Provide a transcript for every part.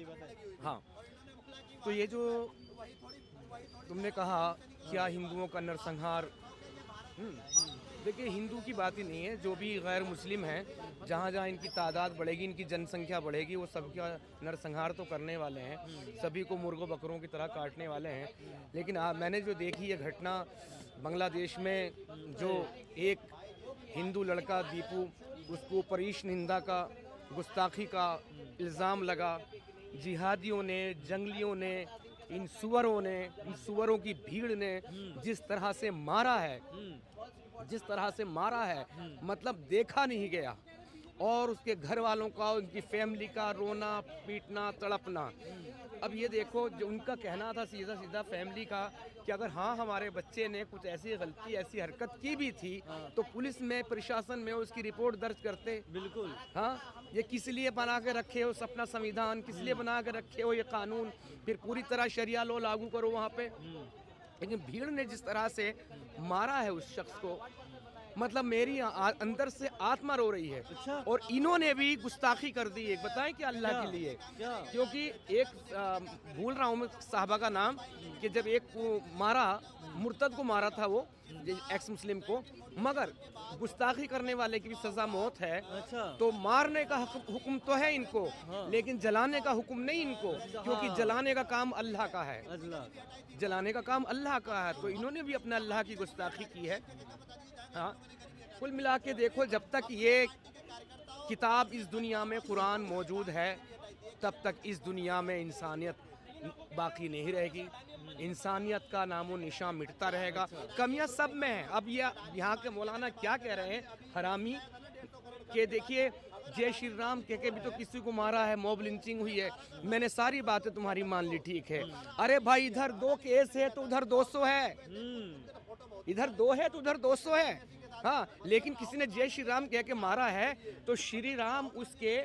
जी बताइए। हाँ, तो ये जो तुमने कहा क्या हिंदुओं का नरसंहार, देखिए हिंदू की बात ही नहीं है, जो भी गैर मुस्लिम हैं, जहाँ जहाँ इनकी तादाद बढ़ेगी, इनकी जनसंख्या बढ़ेगी, वो सबका नरसंहार तो करने वाले हैं, सभी को मुर्गों बकरों की तरह काटने वाले हैं। लेकिन मैंने जो देखी ये घटना बांग्लादेश में, जो एक हिंदू लड़का दीपू, उसको ऊपर ईश निंदा का, गुस्ताखी का इल्ज़ाम लगा, जिहादियों ने, जंगलियों ने, इन सुअरों ने, इन सुअरों की भीड़ ने जिस तरह से मारा है, जिस तरह से मारा है, मतलब देखा नहीं गया। और उसके घर वालों का, उनकी फैमिली का रोना पीटना तड़पना। अब ये देखो, जो उनका कहना था सीधा सीधा फैमिली का कि अगर हाँ हमारे बच्चे ने कुछ ऐसी गलती, ऐसी हरकत की भी थी तो पुलिस में, प्रशासन में उसकी रिपोर्ट दर्ज करते। बिल्कुल। हाँ, ये किस लिए बना के रखे हो अपना संविधान, किस लिए बना के रखे हो ये कानून, फिर पूरी तरह शरिया लॉ लागू करो वहाँ पे। लेकिन भीड़ ने जिस तरह से मारा है उस शख्स को, मतलब मेरी अंदर से आत्मा रो रही है। अच्छा। और इन्होंने भी गुस्ताखी कर दी है, बताएं कि अल्लाह क्या? के लिए, क्या? क्योंकि एक भूल रहा हूँ मैं साहबा का नाम, कि जब एक को मारा, मुर्तद को मारा था वो, एक्स मुस्लिम को, मगर गुस्ताखी करने वाले की भी सजा मौत है। अच्छा। तो मारने का हुक्म तो है इनको, हाँ। लेकिन जलाने का हुक्म नहीं इनको, क्योंकि हाँ। जलाने का काम अल्लाह का है, अल्लाह। जलाने का काम अल्लाह का है। तो इन्होंने भी अपना अल्लाह की गुस्ताखी की है। हाँ, कुल मिला के देखो, जब तक ये किताब इस दुनिया में, कुरान मौजूद है, तब तक इस दुनिया में इंसानियत बाकी नहीं रहेगी, इंसानियत का नामो निशान मिटता रहेगा। कमियां सब में है। अब ये यहाँ के मौलाना क्या कह रहे हैं, हरामी, कि देखिए जय श्री राम कह के भी तो किसी को मारा है, मॉब लिंचिंग हुई है, मैंने सारी बातें तुम्हारी मान ली, ठीक है। अरे भाई, इधर 2 केस है तो उधर 200 है, इधर 2 है तो उधर 200 है। हाँ, लेकिन किसी ने जय श्री राम कह के मारा है तो श्री राम उसके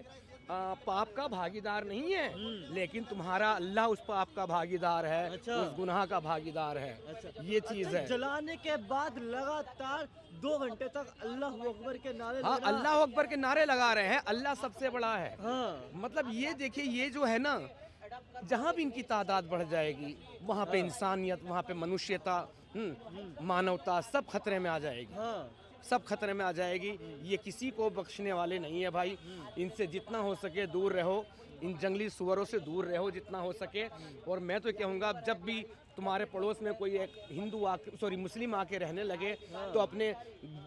पाप का भागीदार नहीं है, लेकिन तुम्हारा अल्लाह उस पाप का भागीदार है। अच्छा। उस गुनाह का भागीदार है। अच्छा। ये चीज है। जलाने के बाद लगातार 2 घंटे तक अल्लाह अकबर के नारे हाँ, लगा। अल्लाह अकबर के नारे लगा रहे हैं, अल्लाह सबसे बड़ा है। हाँ। मतलब ये देखिए, ये जो है ना, जहाँ भी इनकी तादाद बढ़ जाएगी, वहाँ पे इंसानियत, वहाँ पे मनुष्यता, मानवता सब खतरे में आ जाएगी, हाँ। सब खतरे में आ जाएगी। ये किसी को बख्शने वाले नहीं है भाई। इनसे जितना हो सके दूर रहो, इन जंगली सुअरों से दूर रहो जितना हो सके। और मैं तो कहूँगा, जब भी तुम्हारे पड़ोस में कोई एक हिंदू मुस्लिम आके रहने लगे, तो अपने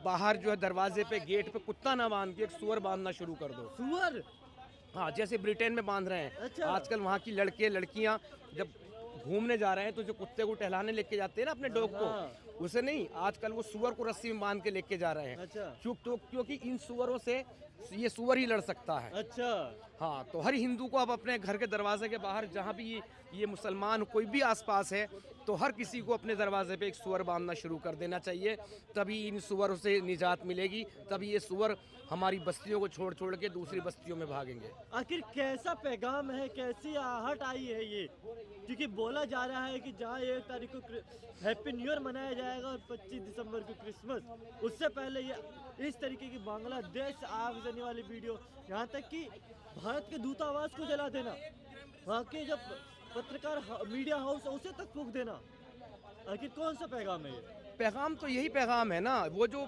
बाहर जो है दरवाजे पे, गेट पे कुत्ता ना बांध के एक सुअर बांधना शुरू कर दो। सुअर? हाँ, जैसे ब्रिटेन में बांध रहे हैं। अच्छा। आजकल वहाँ की लड़के लड़कियाँ जब घूमने जा रहे हैं तो जो कुत्ते को टहलाने लेके जाते हैं ना अपने डॉग को, उसे नहीं, आजकल वो सुअर को रस्सी में बांध के लेके जा रहे हैं। अच्छा। क्योंकि इन सुअरों से ये सुअर ही लड़ सकता है। अच्छा। हाँ, तो हर हिंदू को अब अपने घर के दरवाजे के बाहर, जहाँ भी ये मुसलमान कोई भी आसपास है, तो हर किसी को अपने दरवाजे पे एक सुअर बांधना शुरू कर देना चाहिए। तभी इन सुअरों से निजात मिलेगी, तभी ये सुअर हमारी बस्तियों को छोड़ छोड़ के दूसरी बस्तियों में भागेंगे। आखिर कैसा पैगाम है, कैसी आहट आई है ये? क्योंकि बोला जा रहा है कि जहाँ 1 तारीख को हैप्पी न्यू ईयर मनाया जाएगा और 25 दिसंबर को क्रिसमस, उससे पहले ये इस तरीके की बांग्लादेश से आग जलने वाली वीडियो, यहाँ तक कि भारत के दूतावास को जला देना, वहाँ के जो पत्रकार मीडिया हाउस है उसे तक फूंक देना, आखिर कौन सा पैगाम है ये? पैगाम तो यही पैगाम है ना, वो जो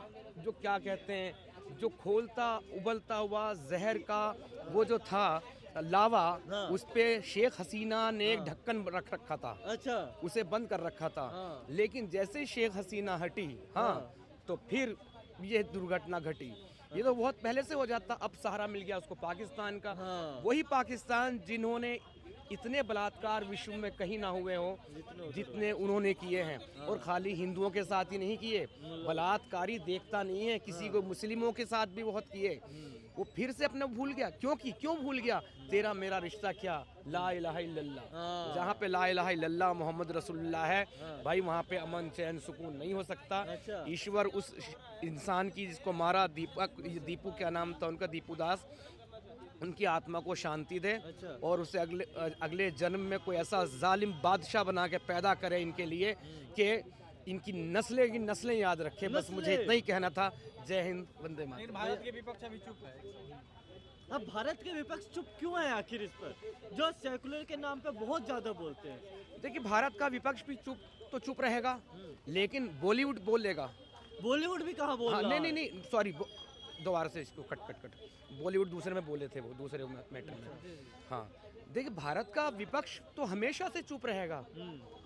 क्या कहते हैं, जो खोलता उबलता हुआ जहर का वो जो था लावा, हाँ। उस पे शेख हसीना ने एक ढक्कन रख रखा था। अच्छा। उसे बंद कर रखा था। हाँ। लेकिन जैसे शेख हसीना हटी, हाँ, तो फिर ये दुर्घटना घटी। ये तो बहुत पहले से हो जाता, अब सहारा मिल गया उसको पाकिस्तान का। हाँ। वही पाकिस्तान जिन्होंने इतने बलात्कार विश्व में कहीं ना हुए हों जितने उन्होंने किए हैं। और खाली हिंदुओं के साथ ही नहीं किए, बलात्कारी देखता नहीं है किसी को, मुस्लिमों के साथ भी बहुत किए। वो फिर से अपने भूल गया, क्यों भूल गया? तेरा मेरा रिश्ता क्या, ला इलाहा इल्लल्लाह। जहाँ पे ला इलाहा इल्लल्लाह मोहम्मद रसूलुल्लाह है, भाई वहाँ पे अमन चैन सुकून नहीं हो सकता। अच्छा। ईश्वर उस इंसान की जिसको मारा, दीपू क्या नाम था उनका, दीपू दास, उनकी आत्मा को शांति दे। अच्छा। और उसे अगले जन्म में कोई ऐसा जालिम बादशाह बना के पैदा करे इनके लिए कि इनकी नस्लें की नस्लें याद रखे। बस मुझे इतना ही कहना था। जय हिंद, वंदे मातरम। भारत के विपक्ष अभी चुप है। अब भारत के विपक्ष चुप क्यों है आखिर इस पर, जो सेकुलर के नाम पे बहुत ज्यादा बोलते हैं? देखिए भारत का विपक्ष भी चुप रहेगा, लेकिन बॉलीवुड बोलेगा। बॉलीवुड भी कहाँ बोल हाँ, रहा है? नहीं सॉरी, दोबारा से इसको कट। बॉलीवुड दूसरे में बोले थे, वो दूसरे मैटर में। हाँ, देखिए भारत का विपक्ष तो हमेशा से चुप रहेगा।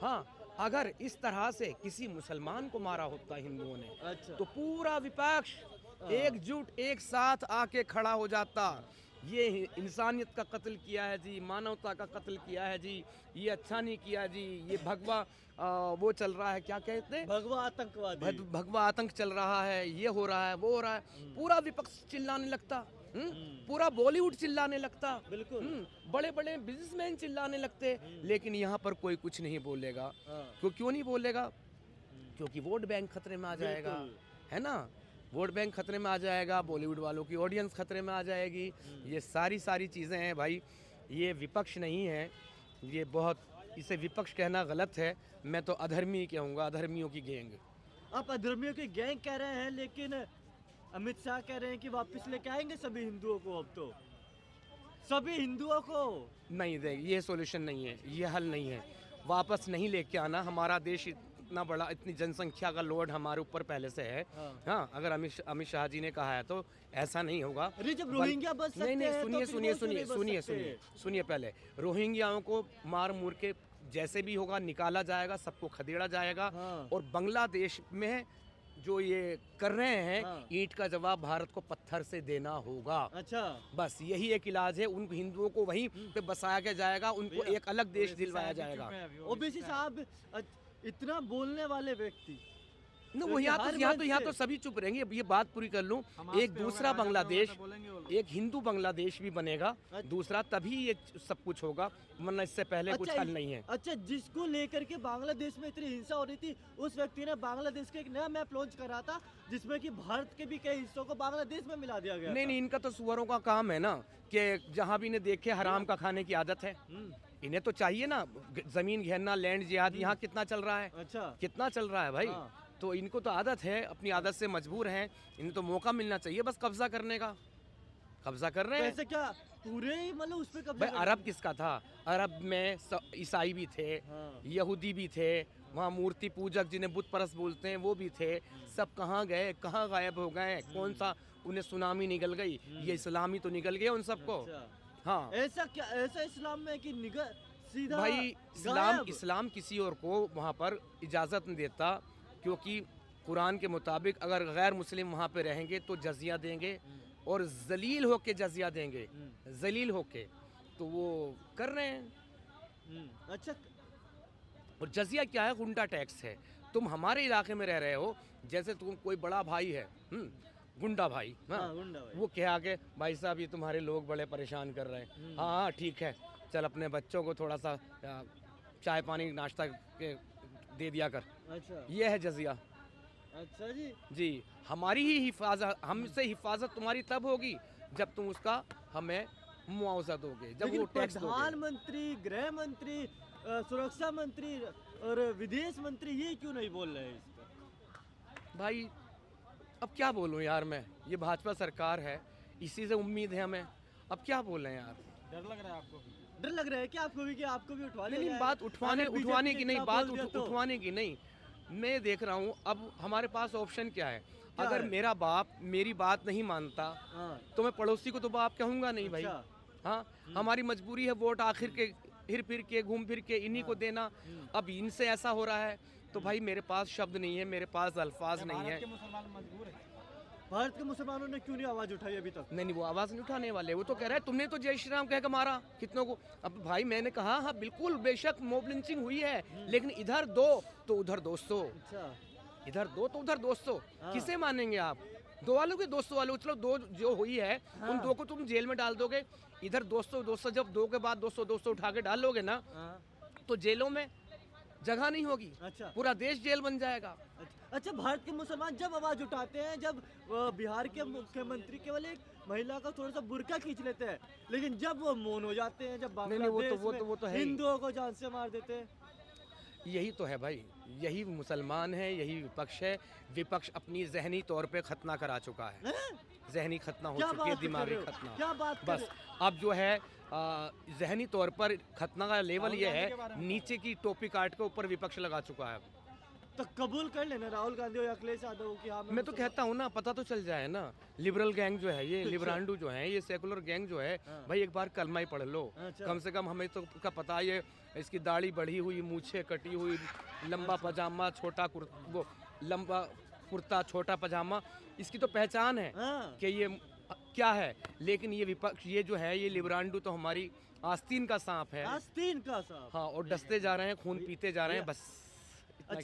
हाँ, अगर इस तरह से किसी मुसलमान को मारा होता हिंदुओं ने, अच्छा। तो पूरा विपक्ष एकजुट एक साथ आके खड़ा हो जाता। ये इंसानियत का कत्ल किया है जी, मानवता का कत्ल किया है जी, ये अच्छा नहीं किया जी, ये भगवा वो चल रहा है, क्या कहते हैं, भगवा आतंकवादी। भगवा आतंक चल रहा है, ये हो रहा है, वो हो रहा है, पूरा विपक्ष चिल्लाने लगता। पूरा बॉलीवुड चिल्लाने लगता। बिल्कुल। बड़े बड़े बिजनेसमैन चिल्लाने लगते। लेकिन यहाँ पर कोई कुछ नहीं बोलेगा। क्यों नहीं बोलेगा? क्योंकि वोट बैंक खतरे में आ जाएगा, है ना। वोट बैंक खतरे में आ जाएगा, बॉलीवुड वालों की ऑडियंस खतरे में आ जाएगी। ये सारी चीज़ें हैं भाई। ये विपक्ष नहीं है, ये बहुत, इसे विपक्ष कहना गलत है। मैं तो अधर्मी कहूँगा, अधर्मियों की गैंग। आप अधर्मियों की गैंग कह रहे हैं, लेकिन अमित शाह कह रहे हैं कि वापस लेके आएंगे सभी हिंदुओं को। अब तो सभी हिंदुओं को नहीं दे, ये सॉल्यूशन नहीं है, ये हल नहीं है। वापस नहीं लेके आना। हमारा देश इतना बड़ा, इतनी जनसंख्या का लोड हमारे ऊपर पहले से है। हाँ, अगर अमित शाह जी ने कहा है तो ऐसा नहीं होगा। अरे जब रोहिंग्या बच सकते हैं, नहीं, तो सुनिए पहले। रोहिंग्याओं को मार मूर के जैसे भी होगा निकाला जाएगा, सबको खदेड़ा जाएगा। और बांग्लादेश में जो ये कर रहे हैं, ईंट का जवाब भारत को पत्थर से देना होगा। अच्छा, बस यही एक इलाज है। उन हिंदुओं को वहीं पे बसाया के जाएगा, उनको एक अलग देश दिलवाया जाएगा। ओबीसी साहब इतना बोलने वाले व्यक्ति, न वो यहाँ तो सभी चुप रहेंगे। ये बात पूरी कर लूं। एक दूसरा बांग्लादेश, एक हिंदू बांग्लादेश भी बनेगा दूसरा, तभी ये सब कुछ होगा, वरना इससे पहले कुछ हल नहीं है। अच्छा, जिसको लेकर के बांग्लादेश में इतनी हिंसा हो रही थी, उस व्यक्ति ने बांग्लादेश का एक नया मैप लॉन्च करा था, जिसमें कि भारत के भी कई हिस्सों को बांग्लादेश में मिला दिया गया। नहीं, इनका तो सुअरों का काम है ना, कि जहाँ भी इन्हें देखे हराम का खाने की आदत है। इन्हें तो चाहिए ना जमीन घेरना, लैंड जिहाद। यहाँ कितना चल रहा है? अच्छा, कितना चल रहा है भाई। तो इनको तो आदत है, अपनी आदत से मजबूर हैं। इन्हें तो मौका मिलना चाहिए बस कब्जा करने का। कब्जा कर रहे हैं। ऐसे क्या पूरे ही मतलब उस पे भाई, अरब किसका था? अरब में ईसाई भी थे, यहूदी भी थे, वहाँ मूर्ति पूजक जिन्हें बुत परस्त बोलते हैं वो भी थे। सब कहाँ गए, कहाँ गायब हो गए? कौन सा उन्हें सुनामी निकल गई? ये इस्लामी तो निकल गया उन सबको। हाँ, ऐसा क्या, ऐसा इस्लाम में कि सीधा भाई इस्लाम किसी और को वहाँ पर इजाज़त नहीं देता, क्योंकि कुरान के मुताबिक अगर गैर मुस्लिम वहाँ पे रहेंगे तो जजिया देंगे, और जलील होके जजिया देंगे, जलील होके। तो वो कर रहे हैं। अच्छा, और जजिया क्या है? गुंडा टैक्स है। तुम हमारे इलाके में रह रहे हो, जैसे तुम कोई बड़ा भाई है, गुंडा भाई, वो कह के भाई साहब ये तुम्हारे लोग बड़े परेशान कर रहे हैं। हाँ ठीक है, चल अपने बच्चों को थोड़ा सा चाय पानी नाश्ता के दे दिया कर। अच्छा, ये है जजिया। अच्छा जी, हमारी ही हिफाजत, हमसे हिफाजत तुम्हारी तब होगी जब तुम उसका हमें मुआवजा दोगे, जब वो टैक्स दोगे। प्रधानमंत्री, गृह मंत्री, सुरक्षा मंत्री और विदेश मंत्री ये क्यों नहीं बोल रहे हैं इस पर? भाई अब क्या बोलूं यार मैं, ये भाजपा सरकार है, इसी से उम्मीद है हमें। अब क्या बोलें यार। डर लग रहा है आपको भी? डर लग रहा है कि आपको भी, कि आपको भी उठवा नहीं, बात उठवाने की नहीं, बात उठवाने की नहीं। मैं देख रहा हूँ अब हमारे पास ऑप्शन क्या है। अगर मेरा बाप मेरी बात नहीं मानता तो मैं पड़ोसी को तो बाप कहूँगा नहीं भाई। हाँ, हमारी मजबूरी है वोट आखिर के हिर फिर के घूम फिर के इन्हीं को देना। अब इनसे ऐसा हो रहा है तो भाई मेरे पास शब्द नहीं है, मेरे पास अल्फाज नहीं है। भारत के मुसलमानों ने क्यों नहीं आवाज उठाई अभी तक? नहीं, वो आवाज नहीं उठाने वाले। वो तो कह रहे हैं तुमने तो जय श्री राम कह के मारा कितनों को। अब भाई मैंने कहा हाँ बिल्कुल बेशक मॉब लिंचिंग हुई है, लेकिन इधर 2 तो उधर 200। इधर 2 तो उधर 200। किसे मानेंगे आप? 2 वालों के 200 वालों, चलो 2 जो हुई है उन 2 को तुम जेल में डाल दोगे। इधर 200 जब 2 के बाद 200 उठा के डालोगे ना, तो जेलों में जगह नहीं होगी। अच्छा, पूरा देश जेल बन जाएगा। अच्छा, भारत के मुसलमान जब आवाज उठाते हैं, जब बिहार के मुख्यमंत्री केवल एक महिला का थोड़ा सा बुर्का खींच लेते हैं, लेकिन जब वो मौन हो जाते हैं, जब बांग्लादेश में हिंदुओं को जान से मार देते हैं। यही तो है भाई, यही मुसलमान है, यही विपक्ष है। विपक्ष अपनी जहनी तौर पे खतना करा चुका है, जहनी खतना हो क्या चुकी है, बात कर दिमागी रहे हो? खतना। क्या बात कर बस रहे अब जो है जहनी तौर पर खतना का लेवल ये है, नीचे की टोपी काट के ऊपर विपक्ष लगा चुका है। तो कबूल कर लेना राहुल गांधी और अखिलेश यादव को कि हाँ मैं तो कहता हूँ ना, पता तो चल जाए ना। लिबरल गैंग जो है, ये लिबरांडू जो है, ये सेकुलर गैंग जो है, हाँ। भाई एक बार कलमा ही पढ़ लो। अच्छा। कम से कम हमें तो का पता है, ये इसकी दाढ़ी बढ़ी हुई, मूछें कटी हुई, लंबा पजामा, छोटा वो लंबा कुर्ता, छोटा पजामा, इसकी तो पहचान है हाँ। कि ये क्या है। लेकिन ये विपक्ष, ये जो है, ये लिबरांडू तो हमारी आस्तीन का सांप है। आस्तीन का साहब। हाँ, और डसते जा रहे हैं, खून पीते जा रहे हैं, बस इतना